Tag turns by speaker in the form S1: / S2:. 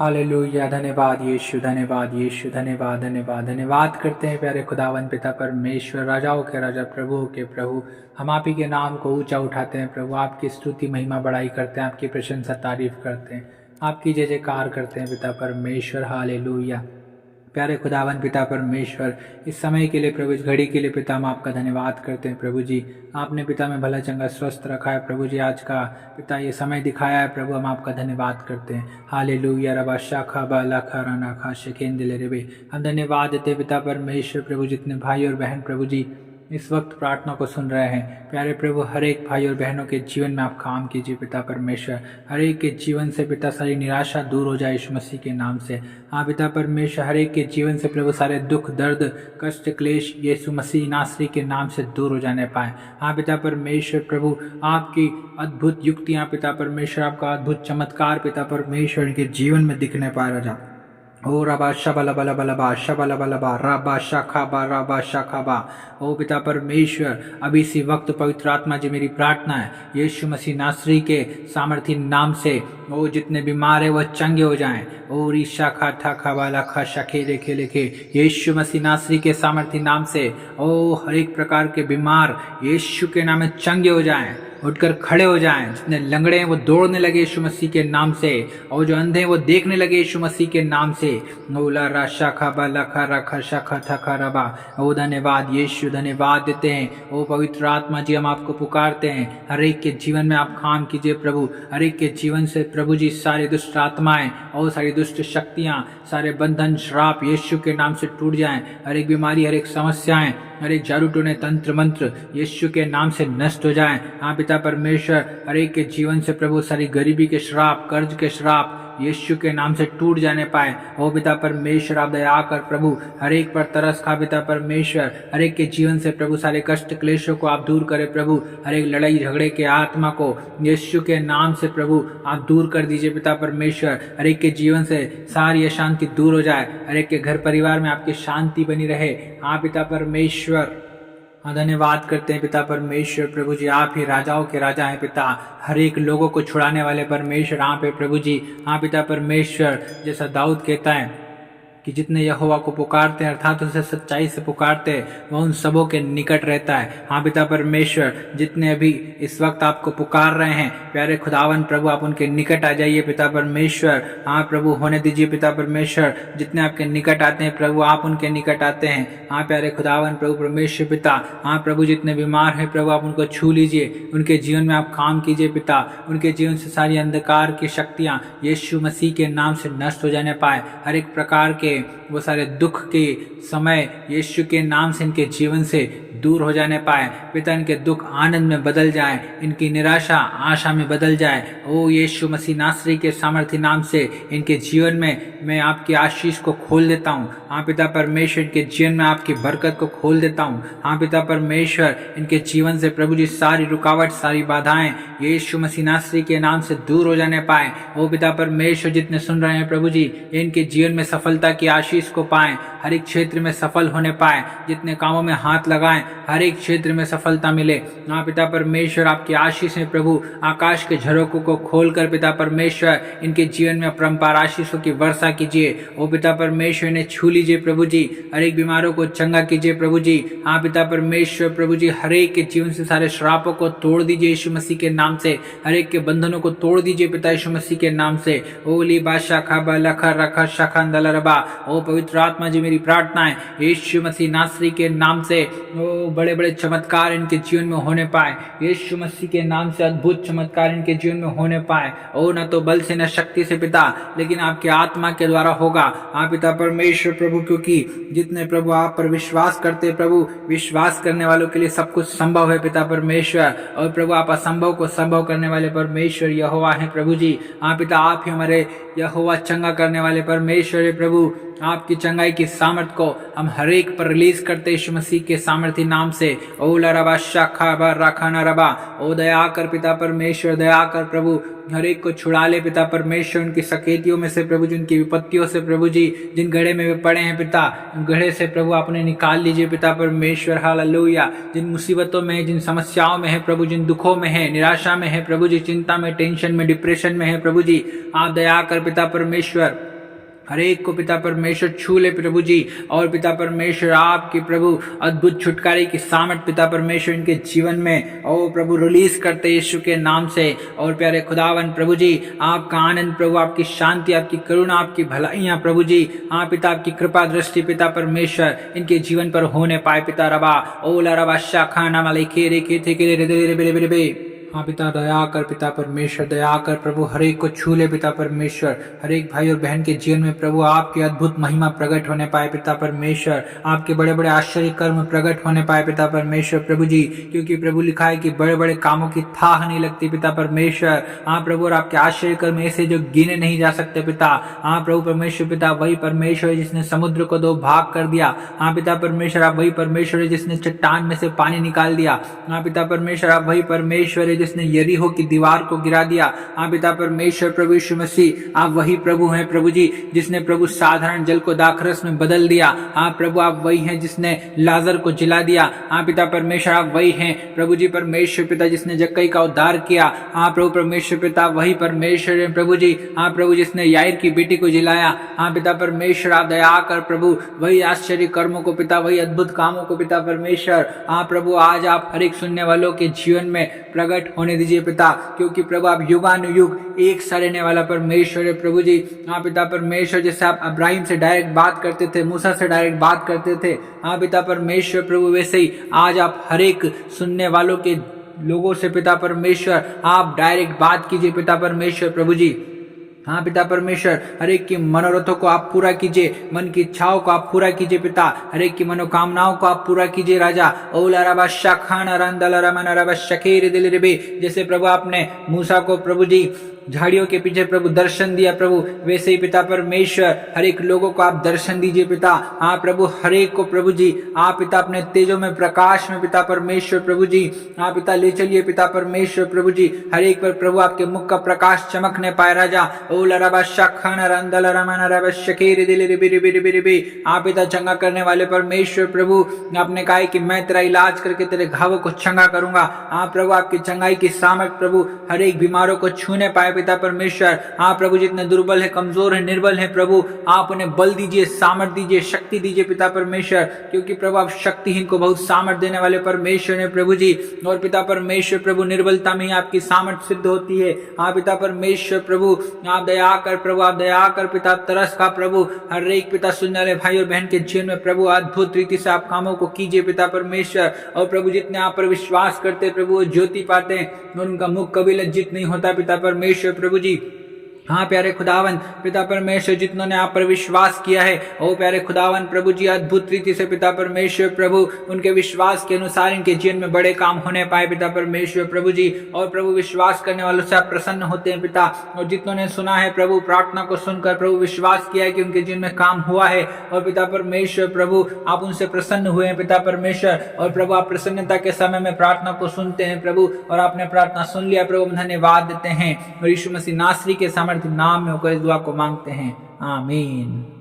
S1: Hallelujah. धन्यवाद यीशु, धन्यवाद यीशु, धन्यवाद धन्यवाद धन्यवाद करते हैं प्यारे खुदावन पिता परमेश्वर, राजाओं के राजा, प्रभुओं के प्रभु। हम आप ही के नाम को ऊंचा उठाते हैं प्रभु, आपकी स्तुति महिमा बड़ाई करते हैं, आपकी प्रशंसा तारीफ करते हैं, आपकी जय जयकार करते हैं पिता परमेश्वर। हालेलुया। प्यारे खुदावन पिता परमेश्वर, इस समय के लिए प्रभु, इस घड़ी के लिए पिता हम आपका धन्यवाद करते हैं प्रभु जी। आपने पिता में भला चंगा स्वस्थ रखा है प्रभु जी, आज का पिता ये समय दिखाया है प्रभु, हम आपका धन्यवाद करते हैं। हालेलुया। रबा शाखा बाला खा राना खा शेखेन दिले रेबे, हम धन्यवाद देते पिता परमेश्वर प्रभु, जितने भाई और बहन प्रभु जी इस वक्त प्रार्थना को सुन रहे हैं प्यारे प्रभु, हर एक भाई और बहनों के जीवन में आप काम कीजिए पिता परमेश्वर। हर एक के जीवन से पिता सारी निराशा दूर हो जाए यीशु मसीह के नाम से। हाँ पिता परमेश्वर, हर एक के जीवन से प्रभु सारे दुख दर्द कष्ट क्लेश यीशु मसीह नासरी के नाम से दूर हो जाने पाए। हाँ पिता परमेश्वर प्रभु, आपकी अद्भुत युक्तियाँ पिता परमेश्वर, आपका अद्भुत चमत्कार पिता परमेश्वर इनके जीवन में दिखने पाए राजा। ओ रबा शबला बला बला बा शबला बला बा रबा शाखा बा रबा शाखा बा। ओ पिता परमेश्वर, अभी इसी वक्त पवित्र आत्मा जी मेरी प्रार्थना है यीशु मसीह नासरी के सामर्थी नाम से, ओ जितने बीमार है वह चंगे हो जाएं। ओ रीशा खा ठा खा वाला खा शखे लेखे लेखे यीशु मसीह नासरी के सामर्थी नाम से, ओ हर एक प्रकार के बीमार यीशु के नाम में चंगे हो जाएं, उठकर खड़े हो जाएं। जितने लंगड़े हैं वो दौड़ने लगे यीशु मसीह के नाम से, और जो अंधे हैं वो देखने लगे यीशु मसीह के नाम से। ओला रा शाखा बा लखा रखा शाखा थखा रबा। ओ धन्यवाद यीशु, धन्यवाद देते हैं। ओ पवित्र आत्मा जी, हम आपको पुकारते हैं, हर एक के जीवन में आप काम कीजिए प्रभु। हर एक के जीवन से प्रभु जी सारी दुष्ट आत्माएं और सारी दुष्ट शक्तियाँ, सारे बंधन श्राप यीशु के नाम से टूट जाएं। हर एक बीमारी, हर एक समस्याएं, हर एक जादू टोने तंत्र मंत्र यीशु के नाम से नष्ट हो जाएं। हाँ पिता परमेश्वर, हर एक के जीवन से प्रभु सारी गरीबी के श्राप, कर्ज के श्राप यीशु के नाम से टूट जाने पाए। ओ पिता परमेश्वर, आप दया कर प्रभु, हर एक पर तरस खा पिता परमेश्वर। हर एक के जीवन से प्रभु सारे कष्ट क्लेशों को आप दूर करें प्रभु। हर एक लड़ाई झगड़े के आत्मा को यीशु के नाम से प्रभु आप दूर कर दीजिए पिता परमेश्वर। हर एक के जीवन से सारी अशांति दूर हो जाए, हर एक के घर परिवार में आपकी शांति बनी रहे। हाँ पिता परमेश्वर, हाँ धन्यवाद करते हैं पिता परमेश्वर प्रभु जी, आप ही राजाओं के राजा हैं पिता, हर एक लोगों को छुड़ाने वाले परमेश्वर आप पे प्रभु जी। हाँ पिता परमेश्वर, जैसा दाऊद कहता है कि जितने यहोवा को पुकारते हैं अर्थात उसे सच्चाई से पुकारते हैं वह उन सबों के निकट रहता है। हाँ पिता परमेश्वर, जितने अभी इस वक्त आपको पुकार रहे हैं प्यारे खुदावन प्रभु, आप उनके निकट आ जाइए पिता परमेश्वर। हाँ प्रभु, होने दीजिए पिता परमेश्वर, जितने आपके निकट आते हैं प्रभु आप उनके निकट आते हैं। हाँ प्यारे खुदावन प्रभु परमेश्वर पिता, हाँ प्रभु जितने बीमार हैं प्रभु आप उनको छू लीजिए, उनके जीवन में आप काम कीजिए पिता। उनके जीवन से सारी अंधकार की शक्तियाँ यीशु मसीह के नाम से नष्ट हो जाने पाए। हर एक प्रकार के वो सारे दुख के समय यीशु के नाम से इनके जीवन से दूर हो जाने पाए पिता। इनके दुख आनंद में बदल जाए, इनकी निराशा आशा में बदल जाए। ओ यीशु मसीह नासरी के सामर्थी नाम से इनके जीवन में मैं आपकी आशीष को खोल देता हूँ। हाँ पिता परमेश्वर, इनके जीवन में आपकी बरकत को खोल देता हूँ। हाँ पिता परमेश्वर, इनके जीवन से प्रभु जी सारी रुकावट, सारी बाधाएं यीशु मसीह नासरी के नाम से दूर हो जाने पाए। ओ पिता परमेश्वर, जितने सुन रहे हैं प्रभु जी, इनके जीवन में सफलता की आशीष को पाएं, हर एक क्षेत्र में सफल होने पाए, जितने कामों में हाथ लगाएं हर एक क्षेत्र में सफलता मिले। हाँ पिता परमेश्वर, आपकी आशीष है प्रभु, आकाश के झरोकों को खोलकर पिता परमेश्वर इनके जीवन में अपरंपार आशीषों की वर्षा कीजिए। ओ पिता परमेश्वर, इन्हें छू लीजिए प्रभु जी, हर एक बीमारों को चंगा कीजिए प्रभु जी। हाँ पिता परमेश्वर प्रभु जी, हर एक के जीवन से सारे श्रापों को तोड़ दीजिए यीशु मसीह के नाम से, हर एक के बंधनों को तोड़ दीजिए पिता यीशु मसीह के नाम से। ओली बादशाह खाबा लखा रखा शाखा दलरबा। ओ पवित्र आत्मा जी, मेरी प्रार्थना है यीशु मसीह नासरी के नाम से ओ बड़े बड़े चमत्कार इनके जीवन में होने पाए, यीशु मसीह के नाम से अद्भुत चमत्कार इनके जीवन में होने पाए। ओ न तो बल से न शक्ति से पिता, लेकिन आपके आत्मा के द्वारा होगा। हाँ पिता परमेश्वर प्रभु, क्योंकि जितने प्रभु आप पर विश्वास करते प्रभु, विश्वास करने वालों के लिए सब कुछ संभव है पिता परमेश्वर। और प्रभु आप असंभव को संभव करने वाले परमेश्वर यहोवा है प्रभु जी। हाँ पिता, आप ही हमारे यहोवा चंगा करने वाले परमेश्वर है प्रभु। आपकी चंगाई की सामर्थ को हम हर एक पर रिलीज करते यीशु मसीह के सामर्थी नाम से। ओ लरबा शाखा बा राखा न रबा। ओ दया कर पिता परमेश्वर, दया कर प्रभु, हर एक को छुड़ा ले पिता परमेश्वर, उनकी सकेतियों में से प्रभु, जिनकी विपत्तियों से प्रभु जी, जिन गढ़े में वे पड़े हैं पिता, गढ़े से प्रभु आपने निकाल लीजिए पिता परमेश्वर। हालेलुया। जिन मुसीबतों में, जिन समस्याओं में है प्रभु, जिन दुखों में है, निराशा में है प्रभु जी, चिंता में, टेंशन में, डिप्रेशन में है प्रभु जी, आप दया कर पिता परमेश्वर, हर एक को पिता परमेश्वर छू ले प्रभु जी। और पिता परमेश्वर आपकी प्रभु अद्भुत छुटकारे की सामर्थ पिता परमेश्वर इनके जीवन में ओ प्रभु रिलीज करते यीशु के नाम से। और प्यारे खुदावन प्रभु जी, आपका आनंद प्रभु, आपकी शांति, आपकी करुणा, आपकी भलाइयाँ प्रभु जी, हाँ पिता आपकी कृपा दृष्टि पिता परमेश्वर इनके जीवन पर होने पाए पिता रबा। ओला रबा शाखा नाम लेखे रेखे थे के रे। हाँ पिता दया कर पिता परमेश्वर, दया कर प्रभु, हर एक को छू ले पिता परमेश्वर। हर एक भाई और बहन के जीवन में प्रभु आपकी अद्भुत महिमा प्रकट होने पाए पिता परमेश्वर। आपके बड़े बड़े आश्चर्य कर्म प्रकट होने पाए पिता परमेश्वर प्रभु जी। क्योंकि प्रभु लिखा है कि बड़े बड़े कामों की थाह नहीं लगती पिता परमेश्वर। हाँ प्रभु, और आपके आश्चर्य कर्म ऐसे जो गिने नहीं जा सकते पिता। हाँ प्रभु परमेश्वर पिता, वही परमेश्वर है जिसने समुद्र को 2 भाग कर दिया। हाँ पिता परमेश्वर, आप वही परमेश्वर है जिसने चट्टान में से पानी निकाल दिया। हाँ पिता परमेश्वर, आप वही परमेश्वर है जिसने यरीहो की दीवार को गिरा दिया। हाँ पिता परमेश्वर प्रभु यीशु मसीह, आप वही प्रभु हैं प्रभु जी जिसने प्रभु साधारण जल को दाखरस में बदल दिया। हाँ प्रभु, आप वही हैं जिसने लाजर को जिला दिया। हाँ पिता परमेश्वर, आप वही हैं प्रभु जी परमेश्वर पिता जिसने जक्कई का उद्धार किया। हाँ प्रभु परमेश्वर पिता, वही परमेश्वर है प्रभु जी। हाँ प्रभु, जिसने याईर की बेटी को जिलाया। हाँ पिता परमेश्वर, आप दया कर प्रभु, वही आश्चर्य कर्मों को पिता, वही अद्भुत कामों को पिता परमेश्वर। हाँ प्रभु, आज आप हर एक सुनने वालों के जीवन में प्रकट होने दीजिए पिता। क्योंकि प्रभु आप युगानुयुग एक सा रहने वाला परमेश्वर है प्रभु जी। हाँ पिता परमेश्वर, जैसे आप अब्राहिम से डायरेक्ट बात करते थे, मूसा से डायरेक्ट बात करते थे, हाँ पिता परमेश्वर प्रभु, वैसे ही आज आप हर एक सुनने वालों के लोगों से पिता परमेश्वर आप डायरेक्ट बात कीजिए पिता परमेश्वर प्रभु जी। हाँ पिता परमेश्वर, हर एक की मनोरथों को आप पूरा कीजिए, मन की इच्छाओं को आप पूरा कीजिए पिता, हर एक की मनोकामनाओं को आप पूरा कीजिए राजा। ओला रबा शाखान रंदल रमन रबा शकेर दिल रिबे, जैसे प्रभु आपने मूसा को प्रभु जी झाड़ियों के पीछे प्रभु दर्शन दिया प्रभु, वैसे ही पिता परमेश्वर हर एक लोगों को आप दर्शन दीजिए पिता। हाँ प्रभु, हर एक को प्रभु जी आप पिता अपने तेजों में प्रकाश में पिता परमेश्वर प्रभु जी हाँ पिता ले चलिए पिता परमेश्वर प्रभु जी। हर एक पर प्रभु आपके मुख का प्रकाश चमकने पाए राजा। ओला रबा शाखान रंदल रमन रबा शकेर दिल रिबे रिबे रिबे रिबे। आप पिता चंगा करने वाले परमेश्वर प्रभु, आपने कहा कि मैं तेरा इलाज करके तेरे घावों को चंगा करूंगा। हाँ प्रभु, आपकी चंगाई की सामर्थ प्रभु हर एक बीमारों को छूने पाए पिता परमेश्वर। हाँ प्रभु, जितने दुर्बल है, कमजोर है, निर्बल है प्रभु, आप उन्हें बल दीजिए, सामर्थ दीजिए, शक्ति दीजिए पिता परमेश्वर। क्योंकि प्रभु आप शक्तिहीन को बहुत सामर्थ देने वाले परमेश्वर है प्रभु जी। और पिता परमेश्वर प्रभु, निर्बलता में ही आपकी सामर्थ सिद्ध होती है। हाँ पिता परमेश्वर प्रभु, आप दया कर प्रभु, आप दया कर पिता, तरस का प्रभु हर एक पिता सुनने वाले भाई और बहन के जीवन में प्रभु अद्भुत रीति से आप कामों को कीजिए पिता परमेश्वर। और प्रभु जितने आप पर विश्वास करते प्रभु वो ज्योति पाते हैं और उनका मुख कभी लज्जित नहीं होता पिता परमेश्वर प्रभु जी। हाँ प्यारे खुदावन पिता परमेश्वर, जितनों ने आप पर विश्वास किया है ओ प्यारे खुदावन प्रभु जी, अद्भुत रीति से पिता परमेश्वर प्रभु उनके विश्वास के अनुसार इनके जीवन में बड़े काम होने पाए पिता परमेश्वर प्रभु जी। और प्रभु विश्वास करने वालों से आप प्रसन्न होते हैं पिता। और जितनों ने सुना है प्रभु, प्रार्थना को सुनकर प्रभु विश्वास किया है कि उनके जीवन में काम हुआ है, और पिता परमेश्वर प्रभु आप उनसे प्रसन्न हुए हैं पिता परमेश्वर। और प्रभु आप प्रसन्नता के समय में प्रार्थना को सुनते हैं प्रभु, और आपने प्रार्थना सुन लिया प्रभु, हम धन्यवाद देते हैं। और यीशु मसीह नासरी के सामर्थ्य नाम में होकर इस दुआ को मांगते हैं, आमीन।